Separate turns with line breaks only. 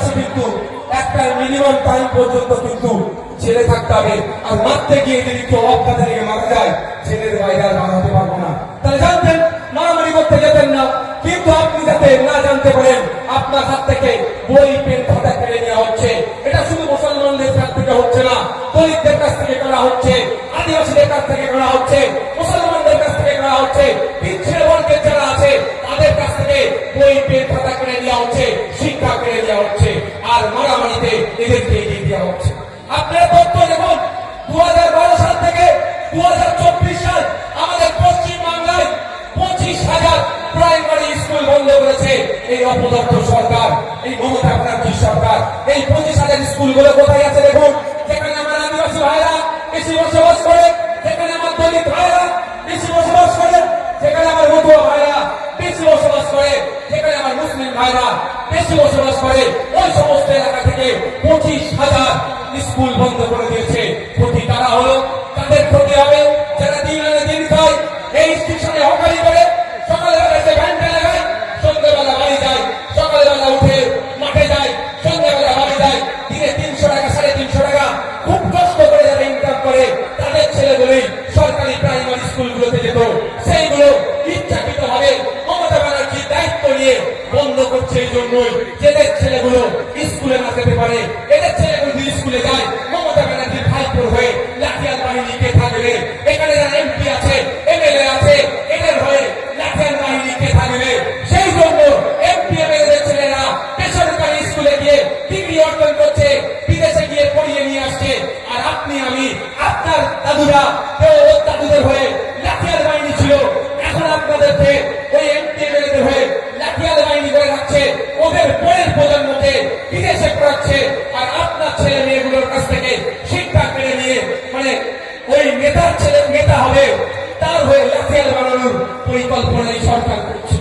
আদিবাসী কিন্তু একটা minimum time পর্যন্ত কিন্তু ছেলে থাকতে হবে, আর মারতে গিয়ে যদি কেউ অজ্ঞাতে লেগে মারা যায় ছেলের বাইরে আর বাড়াতে পারবো না। তাহলে জানতেন মারামারি করতে যেতেন না, কিন্তু আপনি যাতে না জানতে পারেন আপনার হাত থেকে বই পেন খাতা কেড়ে নেওয়া হচ্ছে। এটা শুধু মুসলমানদের কাছ থেকে হচ্ছে না, দলিতদের কাছ থেকে করা হচ্ছে, আদিবাসীদের কাছ থেকে করা হচ্ছে, মুসলমানদের কাছ থেকে করা হচ্ছে, পিছিয়ে বর্গের যারা আছে তাদের কাছ থেকে বই পেন খাতা কেড়ে নেওয়া হচ্ছে, শিক্ষা কেড়ে নেওয়া হচ্ছে, আর মারামারিতে এদেরকে এগিয়ে দেওয়া হচ্ছে। আপনারা তথ্য দেখুন, 2012 সাল থেকে 2024 সাল আমাদের পশ্চিম বাংলায় 25,000 প্রাইমারি স্কুল বন্ধ করেছে এই অপদর্থ সরকার, এই মমতা ব্যানার্জি সরকার। এই 25,000 স্কুলগুলো কোথায় আছে দেখুন, যেখানে আমার আদিবাসী ভাইরা বেশি বসবাস করে, যেখানে আমার দলিত ভাইরা বেশি বসবাস করে, যেখানে আমার মতুয়া ভাইরা বেশি বসবাস করে, যেখানে আমার মুসলিম ভাইরা বেশি বসবাস করে, ওই সমস্ত এলাকা থেকে 25,000 স্কুল বন্ধ করে দিয়েছে। ক্ষতি তারা হলো, তাদের ক্ষতি হবে যারা দিন আনে দিন খায়, এই স্টেশনে হকারি করে, সকালবেলা এসে ঘন্টা লাগায়, সন্ধ্যাবেলা বাড়ি যায়, সকালবেলা উঠে মাঠে যায়, সন্ধ্যাবেলা বাড়ি যায়, দিনে 300 টাকা 350 টাকা খুব কষ্ট করে যারা ইনকাম করে তাদের ছেলেগুলোই সরকারি প্রাইমারি স্কুলগুলোতে যেত, সেইগুলো ইচ্ছাকৃত ভাবে মমতা ব্যানার্জি দায়িত্ব নিয়ে বন্ধ করছে। এই জন্যই যেদের ছেলেগুলো স্কুলে না যেতে পারে, এদের ছেলেগুলো যদি স্কুলে যায় মমতা ব্যানার্জির ভাইপোর হয়ে লাঠিয়াল বাহিনী কে থাকবে? এখানে যারা এমপি আছে, এমএলএ আছে, এদের হয়ে লাঠিয়াল বাহিনী কে থাকবে? সেই জন্য এমপি এমএলএ ছেলেরা বেসরকারি স্কুলে গিয়ে ডিগ্রি অর্জন করছে, বিদেশে গিয়ে পড়িয়ে নিয়ে আসছে, আর আপনি আমি আপনার দাদুরা দাদুদের হয়ে লাঠিয়াল বাহিনী ছিল, এখন আপনাদেরকে ওই এমপি এমএলএদের হয়ে লাঠিয়াল বাহিনী করে রাখছে, ওদের পরের প্রজন্মকে বিদেশে পড়াচ্ছে, আর আপনার ছেলে মেয়েগুলোর কাছ থেকে শিক্ষা কেড়ে নিয়ে মানে ওই নেতার ছেলে নেতা হবে, তার হয়ে লাঠিয়াল বানানোর পরিকল্পনা এই সরকার করছে।